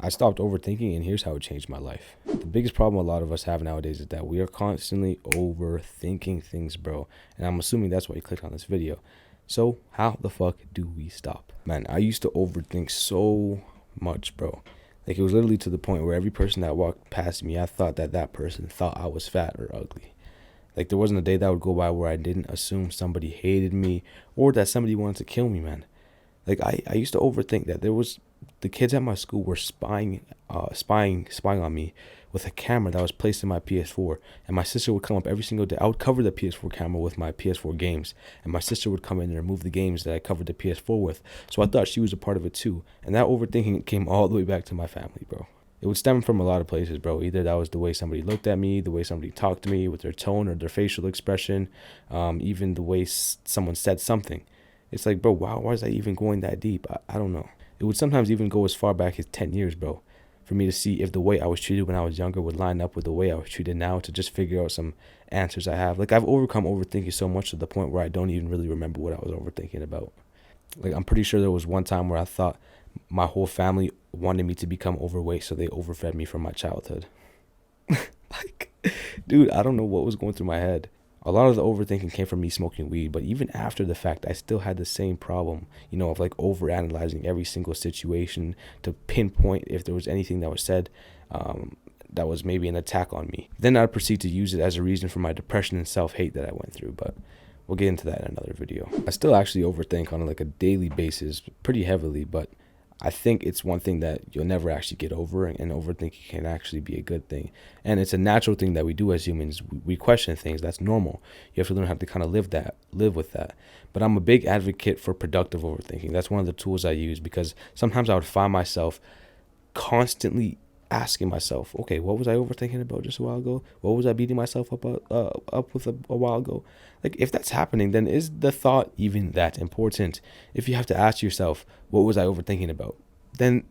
I stopped overthinking, and here's how it changed my life. The biggest problem a lot of us have nowadays is that we are constantly overthinking things, bro. And I'm assuming that's why you clicked on this video. So how the fuck do we stop? Man, I used to overthink so much, bro. Like, it was literally to the point where every person that walked past me, I thought that that person thought I was fat or ugly. Like, there wasn't a day that would go by where I didn't assume somebody hated me or that somebody wanted to kill me, man. Like, I used to overthink that the kids at my school were spying on me with a camera that was placed in my PS4, and my sister would come up every single day. I would cover the PS4 camera with my PS4 games, and my sister would come in and remove the games that I covered the PS4 with. So I thought she was a part of it too, and that overthinking came all the way back to my family, bro. It would stem from a lot of places, bro. Either that was the way somebody looked at me, the way somebody talked to me with their tone or their facial expression, even the way someone said something. It's like, bro, wow, why is that even going that deep? I don't know. It would sometimes even go as far back as 10 years, bro, for me to see if the way I was treated when I was younger would line up with the way I was treated now, to just figure out some answers I have. Like, I've overcome overthinking so much to the point where I don't even really remember what I was overthinking about. Like, I'm pretty sure there was one time where I thought my whole family wanted me to become overweight, so they overfed me from my childhood. Like, dude, I don't know what was going through my head. A lot of the overthinking came from me smoking weed, but even after the fact, I still had the same problem, of like overanalyzing every single situation to pinpoint if there was anything that was said that was maybe an attack on me. Then I'd proceed to use it as a reason for my depression and self-hate that I went through, but we'll get into that in another video. I still actually overthink on like a daily basis pretty heavily, but I think it's one thing that you'll never actually get over, and overthinking can actually be a good thing. And it's a natural thing that we do as humans. We question things. That's normal. You have to learn how to kind of live with that. But I'm a big advocate for productive overthinking. That's one of the tools I use, because sometimes I would find myself constantly asking myself, okay, what was I overthinking about just a while ago? What was I beating myself up with a while ago? Like, if that's happening, then is the thought even that important? If you have to ask yourself, what was I overthinking about? Then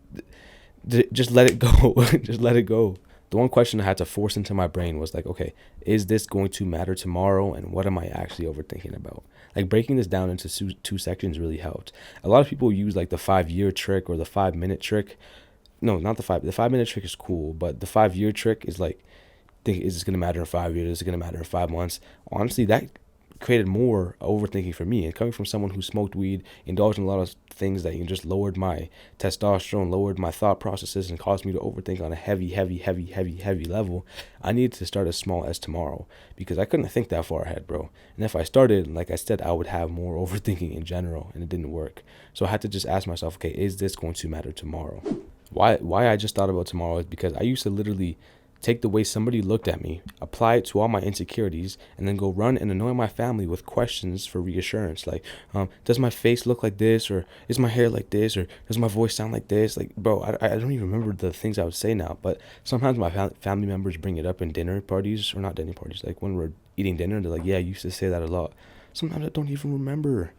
just let it go. Just let it go. The one question I had to force into my brain was like, okay, is this going to matter tomorrow? And what am I actually overthinking about? Like, breaking this down into two sections really helped. A lot of people use like the 5-year trick or the 5-minute trick. No, not the 5-minute trick is cool, but the 5-year trick is like, think, is this going to matter in 5 years? Is it going to matter in 5 months? Honestly, that created more overthinking for me. And coming from someone who smoked weed, indulged in a lot of things that just lowered my testosterone, lowered my thought processes, and caused me to overthink on a heavy level, I needed to start as small as tomorrow, because I couldn't think that far ahead, bro. And if I started, like I said, I would have more overthinking in general, and it didn't work. So I had to just ask myself, okay, is this going to matter tomorrow? Why I just thought about tomorrow is because I used to literally take the way somebody looked at me, apply it to all my insecurities, and then go run and annoy my family with questions for reassurance. Like, does my face look like this? Or is my hair like this? Or does my voice sound like this? Like, bro, I don't even remember the things I would say now. But sometimes my family members bring it up in dinner parties, or not dinner parties, like when we're eating dinner, they're like, yeah, I used to say that a lot. Sometimes I don't even remember.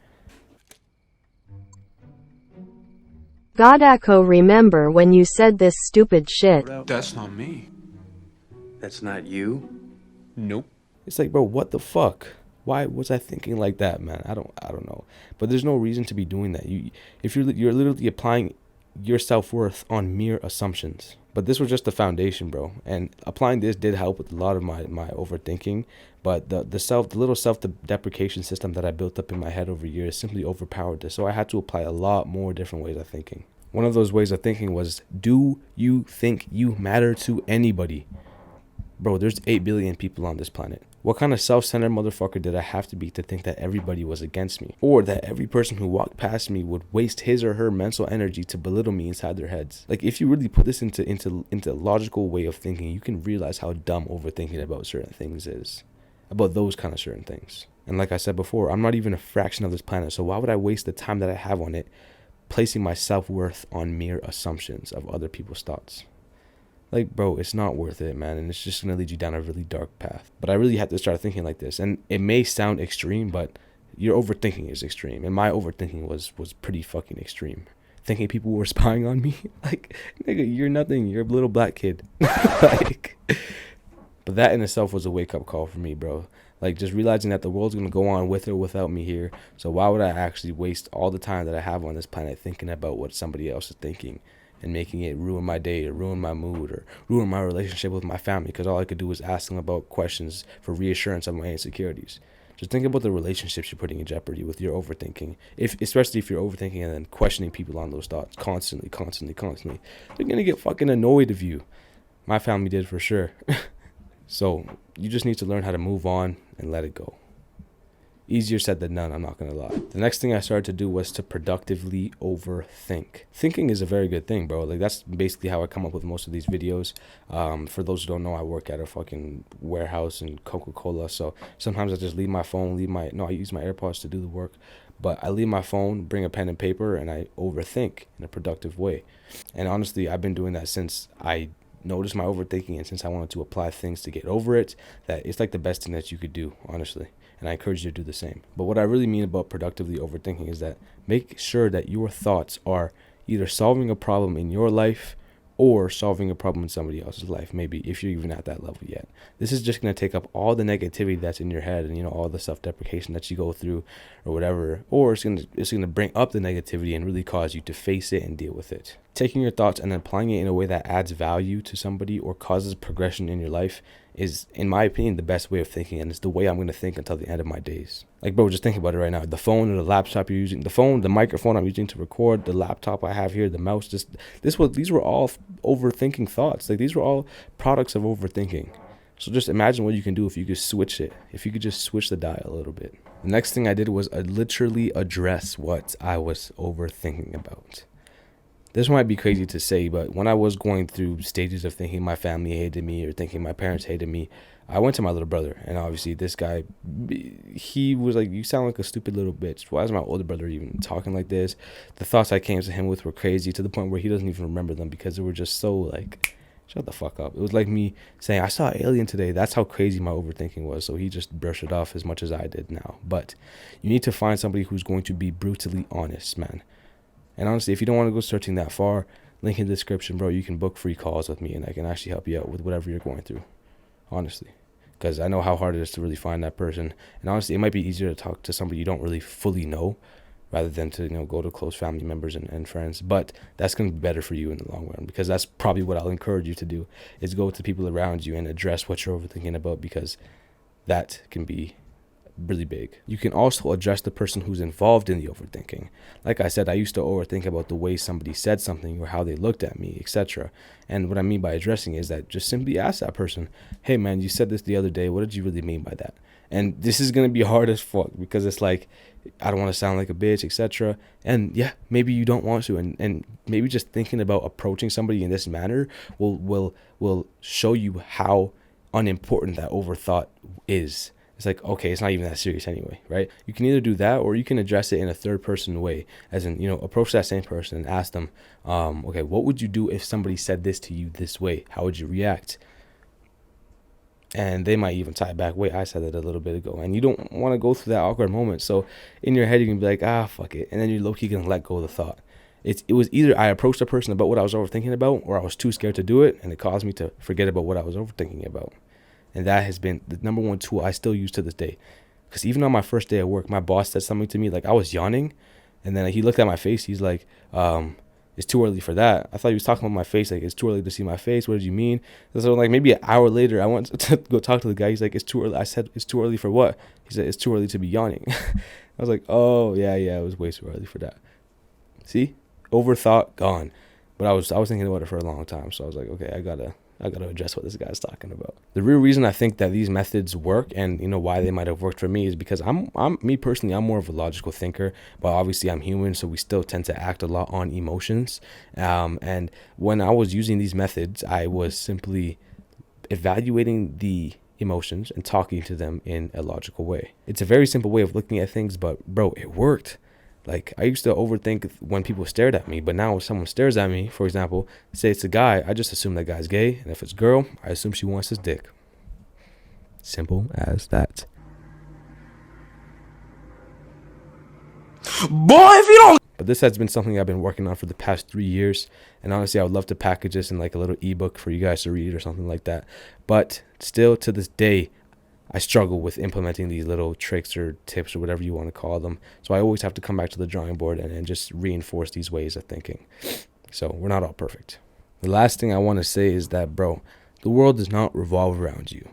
Godako, remember when you said this stupid shit? That's not me. That's not you? Nope. It's like, bro, what the fuck? Why was I thinking like that, man? I don't know. But there's no reason to be doing that. If you're literally applying your self-worth on mere assumptions. But this was just the foundation, bro. And applying this did help with a lot of my overthinking. But the little self-deprecation system that I built up in my head over years simply overpowered this. So I had to apply a lot more different ways of thinking. One of those ways of thinking was, do you think you matter to anybody? Bro, there's 8 billion people on this planet. What kind of self-centered motherfucker did I have to be to think that everybody was against me? Or that every person who walked past me would waste his or her mental energy to belittle me inside their heads? Like, if you really put this into a logical way of thinking, you can realize how dumb overthinking about certain things is. About those kind of certain things. And like I said before, I'm not even a fraction of this planet, so why would I waste the time that I have on it placing my self-worth on mere assumptions of other people's thoughts? Like, bro, it's not worth it, man, and it's just going to lead you down a really dark path. But I really had to start thinking like this, and it may sound extreme, but your overthinking is extreme, and my overthinking was pretty fucking extreme. Thinking people were spying on me? Like, nigga, you're nothing, you're a little black kid. Like, but that in itself was a wake-up call for me, bro. Like, just realizing that the world's going to go on with or without me here, so why would I actually waste all the time that I have on this planet thinking about what somebody else is thinking? and making it ruin my day or ruin my mood or ruin my relationship with my family because all I could do was ask them about questions for reassurance of my insecurities. Just think about the relationships you're putting in jeopardy with your overthinking. Especially if you're overthinking and then questioning people on those thoughts constantly. They're going to get fucking annoyed of you. My family did for sure. So you just need to learn how to move on and let it go. Easier said than done, I'm not going to lie. The next thing I started to do was to productively overthink. Thinking is a very good thing, bro. Like, that's basically how I come up with most of these videos. For those who don't know, I work at a fucking warehouse in Coca-Cola. So sometimes I just leave my phone, I use my AirPods to do the work. But I leave my phone, bring a pen and paper, and I overthink in a productive way. And honestly, I've been doing that since I noticed my overthinking and since I wanted to apply things to get over it, that it's like the best thing that you could do, honestly. And I encourage you to do the same. But what I really mean about productively overthinking is that make sure that your thoughts are either solving a problem in your life or solving a problem in somebody else's life, maybe, if you're even at that level yet. This is just going to take up all the negativity that's in your head and, all the self-deprecation that you go through or whatever, or it's going to bring up the negativity and really cause you to face it and deal with it. Taking your thoughts and applying it in a way that adds value to somebody or causes progression in your life is, in my opinion, the best way of thinking, and it's the way I'm going to think until the end of my days. Like, bro, just think about it right now. The phone or the laptop you're using, the microphone I'm using to record, the laptop I have here, the mouse, these were all overthinking thoughts. Like, these were all products of overthinking. So just imagine what you can do if you could switch it, if you could just switch the dial a little bit. The next thing I did was literally address what I was overthinking about. This might be crazy to say, but when I was going through stages of thinking my family hated me or thinking my parents hated me, I went to my little brother. And obviously this guy, he was like, you sound like a stupid little bitch. Why is my older brother even talking like this? The thoughts I came to him with were crazy to the point where he doesn't even remember them because they were just so like, shut the fuck up. It was like me saying, I saw an alien today. That's how crazy my overthinking was. So he just brushed it off as much as I did now. But you need to find somebody who's going to be brutally honest, man. And honestly, if you don't want to go searching that far, link in the description, bro. You can book free calls with me and I can actually help you out with whatever you're going through, honestly. Because I know how hard it is to really find that person. And honestly, it might be easier to talk to somebody you don't really fully know rather than to, go to close family members and friends. But that's going to be better for you in the long run, because that's probably what I'll encourage you to do, is go to people around you and address what you're overthinking about, because that can be really big. You can also address the person who's involved in the overthinking. Like I said, I used to overthink about the way somebody said something or how they looked at me, etc. And what I mean by addressing is that just simply ask that person, hey man, you said this the other day, what did you really mean by that? And this is going to be hard as fuck, because it's like, I don't want to sound like a bitch, etc. And yeah, maybe you don't want to, and maybe just thinking about approaching somebody in this manner will show you how unimportant that overthought is. It's like, okay, it's not even that serious anyway, right? You can either do that, or you can address it in a third person way, as in, approach that same person and ask them, okay, what would you do if somebody said this to you this way? How would you react? And they might even tie it back, wait, I said that a little bit ago. And you don't want to go through that awkward moment. So in your head, you can be like, fuck it. And then you're low-key going to let go of the thought. It was either I approached a person about what I was overthinking about, or I was too scared to do it, and it caused me to forget about what I was overthinking about. And that has been the number one tool I still use to this day. Because even on my first day at work, my boss said something to me, like I was yawning. And then he looked at my face. He's like, it's too early for that. I thought he was talking about my face. Like, it's too early to see my face. What did you mean? And so like maybe an hour later, I went to go talk to the guy. He's like, it's too early. I said, it's too early for what? He said, it's too early to be yawning. I was like, oh, yeah, it was way too early for that. See? Overthought, gone. But I was thinking about it for a long time. So I was like, okay, I gotta address what this guy's talking about. The real reason I think that these methods work, and why they might have worked for me, is because I'm me personally, I'm more of a logical thinker, but obviously I'm human, so we still tend to act a lot on emotions. And when I was using these methods, I was simply evaluating the emotions and talking to them in a logical way. It's a very simple way of looking at things, but bro, it worked. Like, I used to overthink when people stared at me, but now if someone stares at me, for example, say it's a guy, I just assume that guy's gay, and if it's a girl, I assume she wants his dick. Simple as that. Boy, if you don't... But this has been something I've been working on for the past 3 years, and honestly, I would love to package this in like a little ebook for you guys to read or something like that. But still, to this day, I struggle with implementing these little tricks or tips or whatever you want to call them. So I always have to come back to the drawing board and just reinforce these ways of thinking. So we're not all perfect. The last thing I want to say is that, bro, the world does not revolve around you.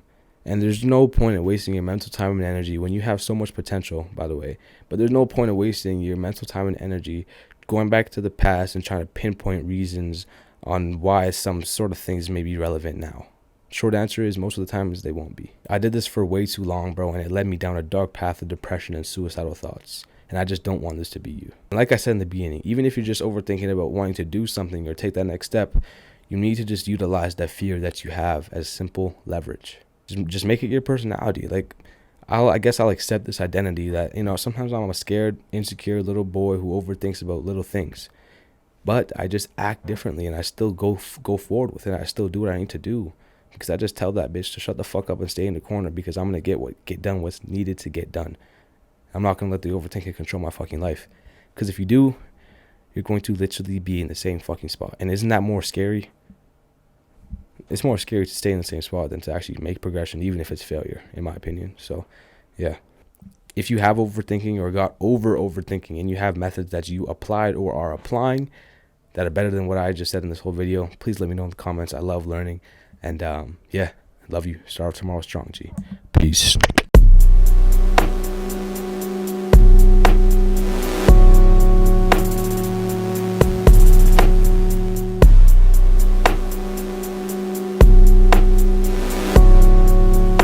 And there's no point in wasting your mental time and energy when you have so much potential, by the way. But there's no point in wasting your mental time and energy going back to the past and trying to pinpoint reasons on why some sort of things may be relevant now. Short answer is most of the time is they won't be. I did this for way too long, bro, and it led me down a dark path of depression and suicidal thoughts. And I just don't want this to be you. And like I said in the beginning, even if you're just overthinking about wanting to do something or take that next step, you need to just utilize that fear that you have as simple leverage. Just make it your personality. Like, I guess I'll accept this identity that, sometimes I'm a scared, insecure little boy who overthinks about little things. But I just act differently, and I still go forward with it. I still do what I need to do, because I just tell that bitch to shut the fuck up and stay in the corner, because I'm going to get done what's needed to get done. I'm not going to let the overthinking control my fucking life. Because if you do, you're going to literally be in the same fucking spot. And isn't that more scary? It's more scary to stay in the same spot than to actually make progression, even if it's failure, in my opinion. So, yeah. If you have overthinking or got overthinking, and you have methods that you applied or are applying that are better than what I just said in this whole video, please let me know in the comments. I love learning. And, yeah, love you. Start off tomorrow strong, G. Peace.